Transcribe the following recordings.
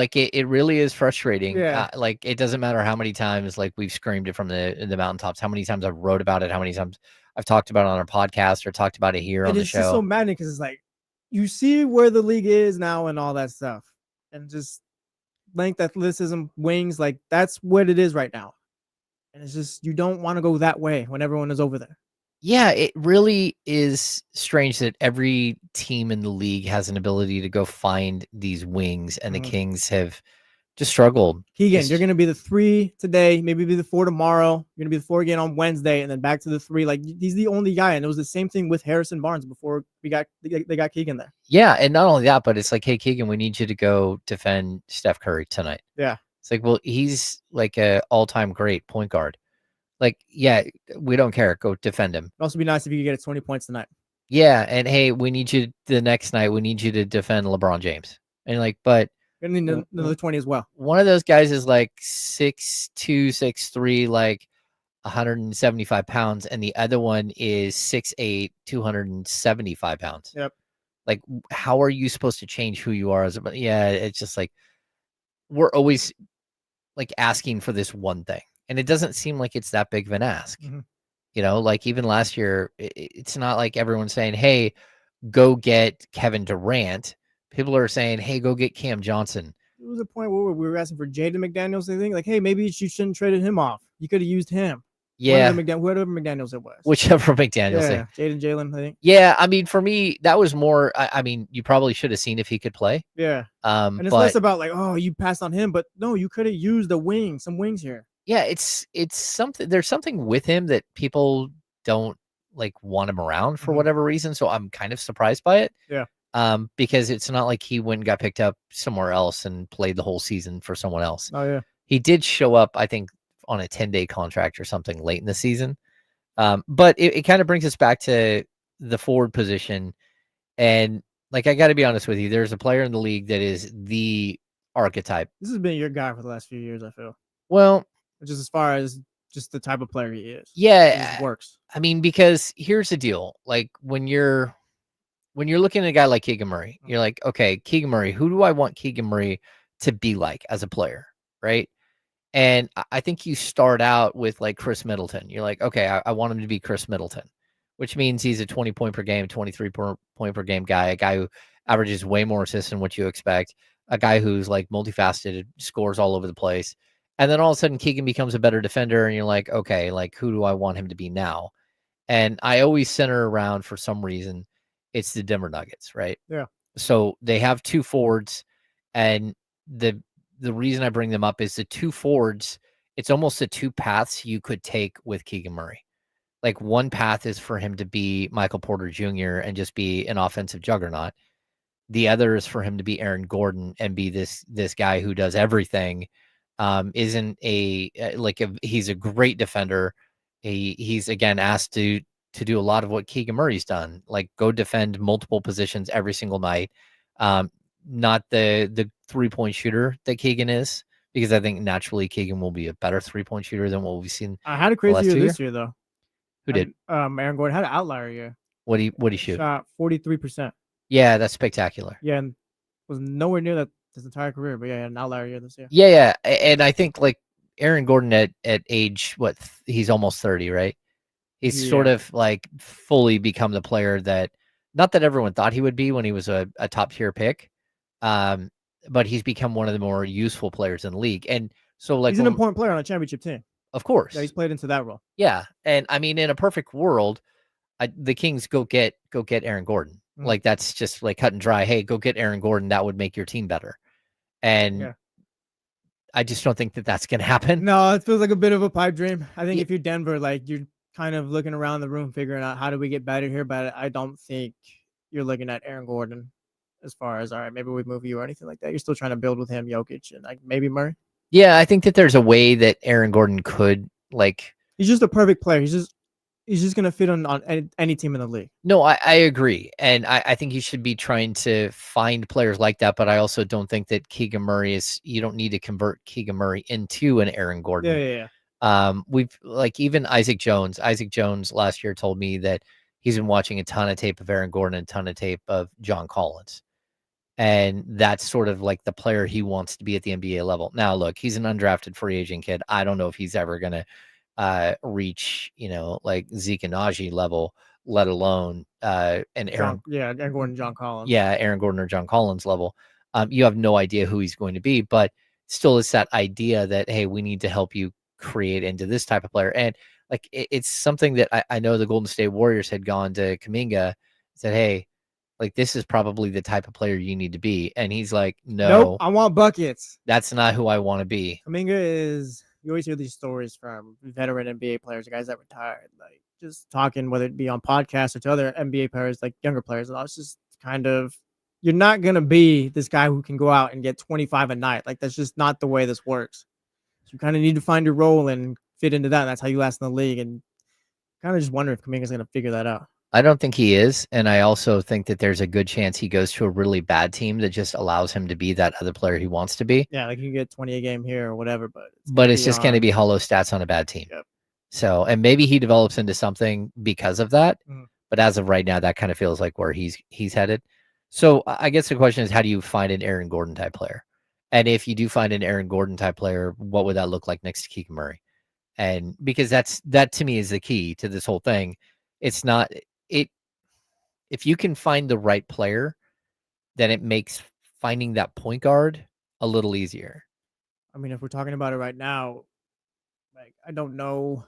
Like it really is frustrating. Yeah. Like it doesn't matter how many times like we've screamed it from the mountaintops, how many times I've wrote about it, how many times I've talked about it on our podcast or talked about it here And on the it's just so show. maddening because it's like you see where the league is now and all that stuff. And just length, athleticism, wings, like that's what it is right now. And it's just you don't want to go that way when everyone is over there. Yeah, it really is strange that every team in the league has an ability to go find these wings, and the Kings have just struggled. Keegan, you're gonna be the 3 today, maybe be the 4 tomorrow. You're gonna be the 4 again on Wednesday, and then back to the 3. Like he's the only guy, and it was the same thing with Harrison Barnes before they got Keegan there. Yeah, and not only that, but it's like, hey, Keegan, we need you to go defend Steph Curry tonight. Yeah, it's like, well, he's like a all-time great point guard. Like, yeah, we don't care. Go defend him. It'd also be nice if you could get 20 points tonight. Yeah, and hey, we need you the next night. We need you to defend LeBron James. And like, but you're gonna need another 20 as well. One of those guys is like 6'2", 6'3", like 175 pounds, and the other one is 6'8", 275 pounds. Yep. Like, how are you supposed to change who you are as a? Yeah, it's just like we're always like asking for this one thing, and it doesn't seem like it's that big of an ask. You know, like even last year, it's not like everyone's saying, "Hey, go get Kevin Durant." People are saying, "Hey, go get Cam Johnson." It was a point where we were asking for Jaden McDaniels. They think like, "Hey, maybe you shouldn't traded him off. You could have used him." Yeah, whoever McDaniels it was. Whichever McDaniels. Yeah, Jaden Jalen, I think. Yeah, I mean, for me, that was more. I mean, you probably should have seen if he could play. Yeah. And it's less about like, oh, you passed on him, but no, you could have used some wings here. Yeah, it's something. There's something with him that people don't like want him around for whatever reason. So I'm kind of surprised by it. Yeah. Because it's not like he went and got picked up somewhere else and played the whole season for someone else. Oh yeah. He did show up, I think, on a 10-day contract or something late in the season. But it kind of brings us back to the forward position. And like, I got to be honest with you, there's a player in the league that is the archetype. This has been your guy for the last few years, I feel. Well, just as far as just the type of player he is. Yeah. It works. I mean, because here's the deal. Like when you're looking at a guy like Keegan Murray, you're like, okay, Keegan Murray, who do I want Keegan Murray to be like as a player? Right. And I think you start out with like Chris Middleton. You're like, okay, I want him to be Chris Middleton, which means he's a 20 point per game, 23 point per game guy, a guy who averages way more assists than what you expect, a guy who's like multifaceted, scores all over the place. And then all of a sudden Keegan becomes a better defender. And you're like, okay, like who do I want him to be now? And I always center around, for some reason, it's the Denver Nuggets, right? Yeah. So they have two forwards, and the reason I bring them up is the two forwards, it's almost the two paths you could take with Keegan Murray. Like one path is for him to be Michael Porter Jr. and just be an offensive juggernaut. The other is for him to be Aaron Gordon and be this guy who does everything. Isn't he's a great defender. He's again asked to do a lot of what Keegan Murray's done, like go defend multiple positions every single night. Not the 3-point shooter that Keegan is, because I think naturally Keegan will be a better 3-point shooter than what we've seen. I had a crazy year this year though. Who did? Aaron Gordon had an outlier year. What he shoot? Shot 43%. Yeah, that's spectacular. Yeah, and was nowhere near that his entire career, but yeah, an outlier year this year. Yeah, and I think like Aaron Gordon at age he's almost 30, right? He's sort of like fully become the player that, not that everyone thought he would be when he was a top tier pick, but he's become one of the more useful players in the league. And so like he's an important player on a championship team. Of course. Yeah, he's played into that role. Yeah. And I mean, in a perfect world, the Kings go get Aaron Gordon. Like that's just like cut and dry. Hey, go get Aaron Gordon. That would make your team better. And I just don't think that that's going to happen. No, it feels like a bit of a pipe dream. I think if you're Denver, like you're kind of looking around the room, figuring out how do we get better here. But I don't think you're looking at Aaron Gordon as far as, all right, maybe we move you or anything like that. You're still trying to build with him, Jokic, and like maybe Murray. Yeah, I think that there's a way that Aaron Gordon could like. He's just a perfect player. He's just going to fit on any team in the league. No, I agree. And I think you should be trying to find players like that. But I also don't think that Keegan Murray you don't need to convert Keegan Murray into an Aaron Gordon. Yeah. We've like even Isaac Jones last year told me that he's been watching a ton of tape of Aaron Gordon and a ton of tape of John Collins. And that's sort of like the player he wants to be at the NBA level. Now, look, he's an undrafted free agent kid. I don't know if he's ever going to reach, like Zeke and Najee level, let alone an Aaron. Aaron Gordon, John Collins. Yeah, Aaron Gordon or John Collins level. You have no idea who he's going to be, but still it's that idea that, hey, we need to help you create into this type of player. And like it's something that I know the Golden State Warriors had gone to Kuminga, said, hey, like this is probably the type of player you need to be. And he's like, Nope, no, I want buckets. that's not who I want to be. Kuminga is, you always hear these stories from veteran NBA players, guys that retired, like just talking, whether it be on podcasts or to other NBA players, like younger players. And I was just kind of, you're not going to be this guy who can go out and get 25 a night. Like that's just not the way this works. So you kind of need to find your role and fit into that. And that's how you last in the league. And kind of just wonder if Kuminga's going to figure that out. I don't think he is. And I also think that there's a good chance he goes to a really bad team that just allows him to be that other player he wants to be. Yeah, like you can get 20 a game here or whatever, but it's just going to be hollow stats on a bad team. Yep. So, and maybe he develops into something because of that. Mm-hmm. But as of right now, that kind of feels like where he's headed. So I guess the question is, how do you find an Aaron Gordon type player? And if you do find an Aaron Gordon type player, what would that look like next to Keegan Murray? And because that to me is the key to this whole thing. It's not it. If you can find the right player, then it makes finding that point guard a little easier. I mean, if we're talking about it right now, like I don't know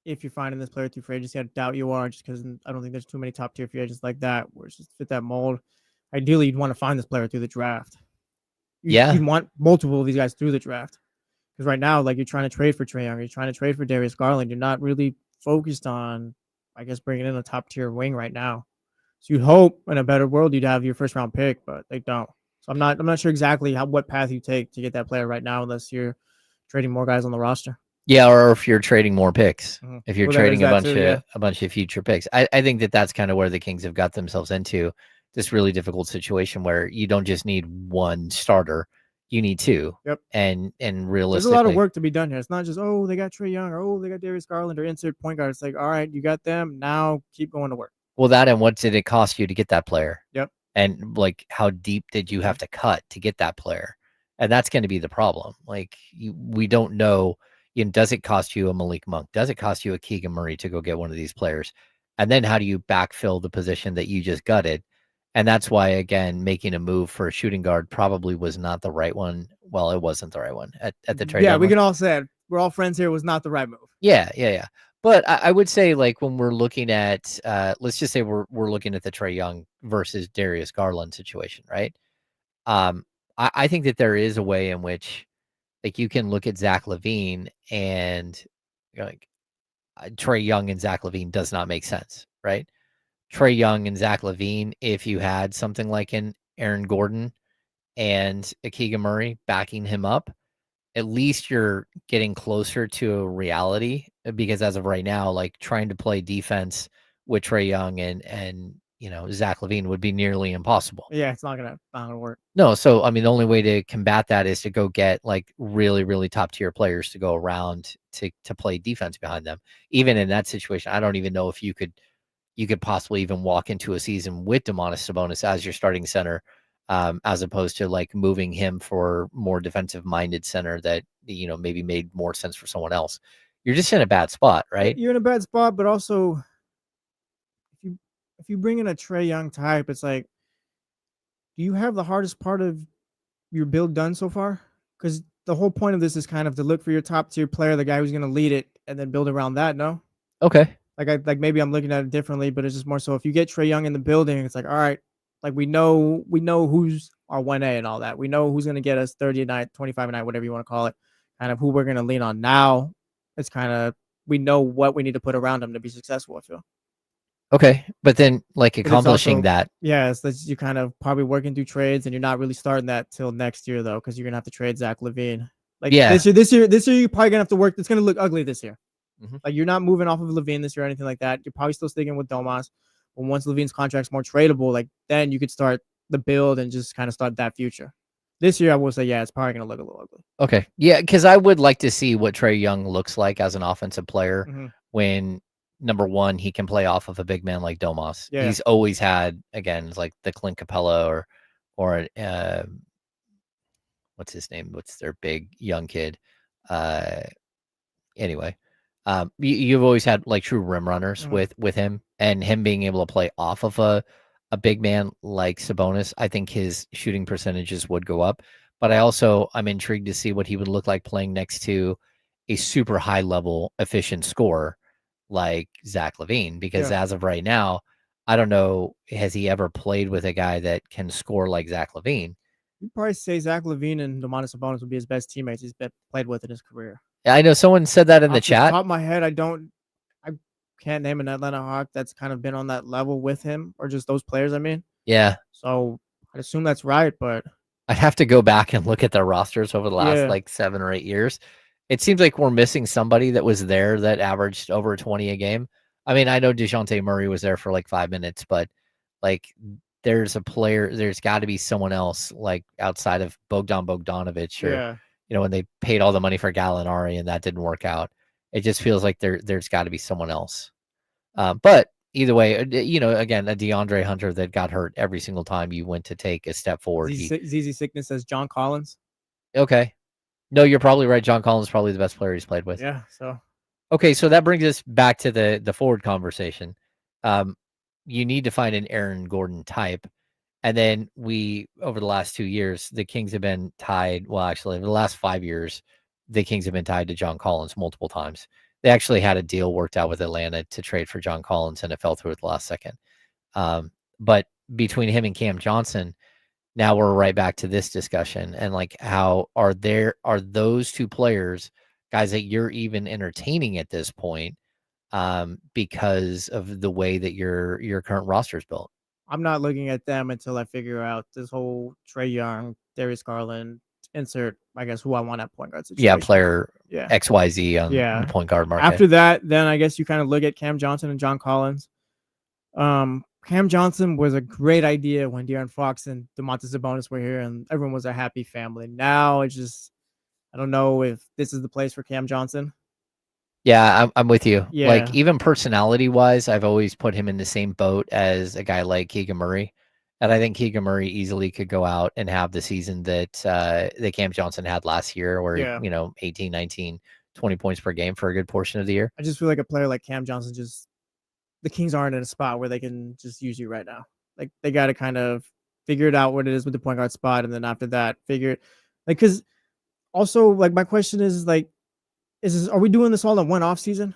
if you're finding this player through free agency. I doubt you are, just because I don't think there's too many top tier free agents like that where it's just fit that mold. Ideally, you'd want to find this player through the draft. You'd want multiple of these guys through the draft. Because right now, like you're trying to trade for Trey Young, you're trying to trade for Darius Garland. You're not really focused on, I guess, bringing in a top tier wing right now. So you hope in a better world you'd have your first round pick, but they don't. So I'm not sure exactly what path you take to get that player right now, unless you're trading more guys on the roster. Yeah, or if you're trading more picks, if you're trading a bunch of future picks, I think that's kind of where the Kings have got themselves into this really difficult situation where you don't just need one starter, you need two. Yep. And realistically, there's a lot of work to be done here. It's not just they got Trey Young or they got Darius Garland or insert point guard. It's like, all right, you got them, now keep going to work. Well, that and what did it cost you to get that player? Yep. And like, how deep did you have to cut to get that player? And that's going to be the problem. Like, we don't know. Does it cost you a Malik Monk? Does it cost you a Keegan Murray to go get one of these players? And then how do you backfill the position that you just gutted? And that's why, again, making a move for a shooting guard probably was not the right one. Well, it wasn't the right one at the trade. Yeah, we can all say it. We're all friends here. It was not the right move. Yeah. But I would say, like, when we're looking at, let's just say we're looking at the Trey Young versus Darius Garland situation, right? I think that there is a way in which, like, you can look at Zach Lavine and like Trey Young and Zach Lavine does not make sense, right? Trey Young and Zach Lavine, if you had something like an Aaron Gordon and a Keegan Murray backing him up, at least you're getting closer to a reality, because as of right now, like trying to play defense with Trey Young and Zach Lavine would be nearly impossible. Yeah, it's not gonna work. No, so I mean the only way to combat that is to go get like really, really top tier players to go around to play defense behind them. Even in that situation, I don't even know if you could possibly even walk into a season with Domantas Sabonis as your starting center. As opposed to like moving him for more defensive minded center that, maybe made more sense for someone else. You're just in a bad spot, right? You're in a bad spot, but also if you bring in a Trey Young type, it's like, do you have the hardest part of your build done so far? Because the whole point of this is kind of to look for your top tier player, the guy who's going to lead it, and then build around that. No. Okay. Like maybe I'm looking at it differently, but it's just more so if you get Trey Young in the building, it's like, all right, like we know who's our 1A and all that. We know who's going to get us 30 a night, 25 a night, whatever you want to call it, kind of who we're going to lean on. Now it's kind of, we know what we need to put around him to be successful, I feel. Okay. But then like accomplishing that. Yeah. It's you kind of probably working through trades and you're not really starting that till next year though, because you're going to have to trade Zach Lavine. Like this year, you're probably going to have to work. It's going to look ugly this year. Mm-hmm. Like you're not moving off of Lavine this year or anything like that. You're probably still sticking with Domas. But once Lavine's contract's more tradable, like then you could start the build and just kind of start that future. This year, I will say, yeah, it's probably going to look a little ugly. Okay. Yeah, because I would like to see what Trey Young looks like as an offensive player when, number one, he can play off of a big man like Domas. Yeah. He's always had, again, like the Clint Capella or what's his name? What's their big young kid? Anyway, you've always had like true rim runners with him, and him being able to play off of a big man like Sabonis. I think his shooting percentages would go up. But I'm intrigued to see what he would look like playing next to a super high level efficient scorer like Zach Lavine, because as of right now, I don't know, has he ever played with a guy that can score like Zach Lavine? You'd probably say Zach Lavine and Domantas Sabonis would be his best teammates he's played with in his career. I know someone said that in the Off the chat. top of my head, I can't name an Atlanta Hawk that's kind of been on that level with him, or just those players, I mean. Yeah. So I'd assume that's right, but I'd have to go back and look at their rosters over the last like 7 or 8 years. It seems like we're missing somebody that was there that averaged over 20 a game. I mean, I know DeJounte Murray was there for like 5 minutes, but like there's got to be someone else like outside of Bogdanovich or when they paid all the money for Gallinari and that didn't work out. It just feels like there's got to be someone else. But either way, again, a DeAndre Hunter that got hurt every single time you went to take a step forward. ZZ Sickness says John Collins. Okay. No, you're probably right. John Collins is probably the best player he's played with. Yeah, so. Okay, so that brings us back to the forward conversation. You need to find an Aaron Gordon type. And then over the last 2 years, the Kings have been tied. Well, actually, in the last 5 years, the Kings have been tied to John Collins multiple times. They actually had a deal worked out with Atlanta to trade for John Collins, and it fell through at the last second. But between him and Cam Johnson, now we're right back to this discussion. And like, how are those two players guys that you're even entertaining at this point because of the way that your current roster is built? I'm not looking at them until I figure out this whole Trey Young, Darius Garland, insert, I guess, who I want at point guard situation. Yeah, player XYZ on the point guard market. After that, then I guess you kind of look at Cam Johnson and John Collins. Cam Johnson was a great idea when De'Aaron Fox and Domantas Sabonis were here, and everyone was a happy family. Now it's just, I don't know if this is the place for Cam Johnson. Yeah, I'm with you. Yeah. Like, even personality-wise, I've always put him in the same boat as a guy like Keegan Murray. And I think Keegan Murray easily could go out and have the season that Cam Johnson had last year, where, 18, 19, 20 points per game for a good portion of the year. I just feel like a player like Cam Johnson, the Kings aren't in a spot where they can just use you right now. Like, they got to kind of figure it out what it is with the point guard spot. And then after that, figure it. Like, because also, like, my question is, like, are we doing this all in one off season?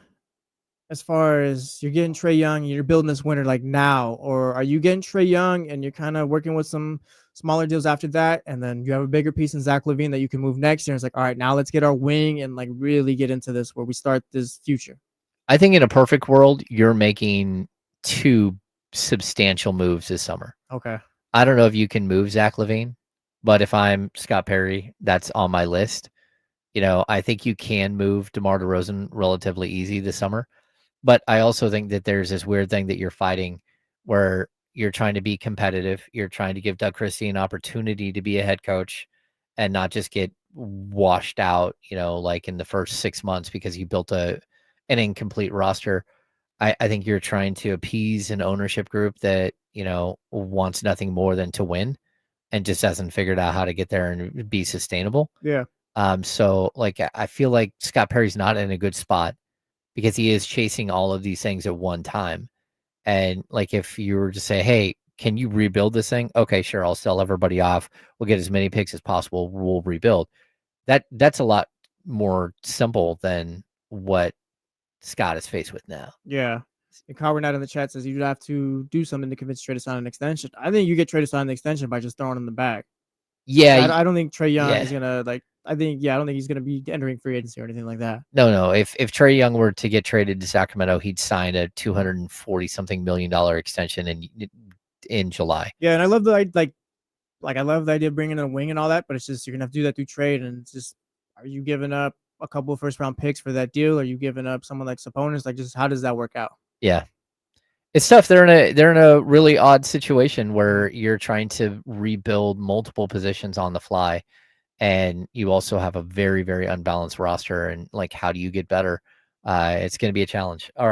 As far as you're getting Trey Young, you're building this winter like now, or are you getting Trey Young and you're kind of working with some smaller deals after that, and then you have a bigger piece in Zach Lavine that you can move next year? It's like, all right, now let's get our wing and like really get into this where we start this future. I think in a perfect world, you're making 2 substantial moves this summer. Okay. I don't know if you can move Zach Lavine, but if I'm Scott Perry, that's on my list. I think you can move DeMar DeRozan relatively easy this summer. But I also think that there's this weird thing that you're fighting where you're trying to be competitive. You're trying to give Doug Christie an opportunity to be a head coach and not just get washed out, like in the first 6 months because you built an incomplete roster. I think you're trying to appease an ownership group that, wants nothing more than to win and just hasn't figured out how to get there and be sustainable. Yeah. So like, I feel like Scott Perry's not in a good spot because he is chasing all of these things at one time. And like, if you were to say, hey, can you rebuild this thing? Okay, sure. I'll sell everybody off. We'll get as many picks as possible. We'll rebuild. That's a lot more simple than what Scott is faced with now. Yeah. And Carbonite in the chat says you'd have to do something to convince Trey to sign an extension. I think you get Trey to sign an extension by just throwing him the bag. Yeah. I don't think Trey Young is going to I don't think he's going to be entering free agency or anything like that. No. If Trey Young were to get traded to Sacramento, he'd sign a $240-something million extension in July. Yeah, and I love the I love the idea of bringing in a wing and all that, but it's just you're gonna have to do that through trade, and it's just, are you giving up a couple of first round picks for that deal? Are you giving up someone like Sabonis? Like, just how does that work out? Yeah. It's tough. They're in a really odd situation where you're trying to rebuild multiple positions on the fly. And you also have a very, very unbalanced roster. And like, how do you get better? It's going to be a challenge. All right.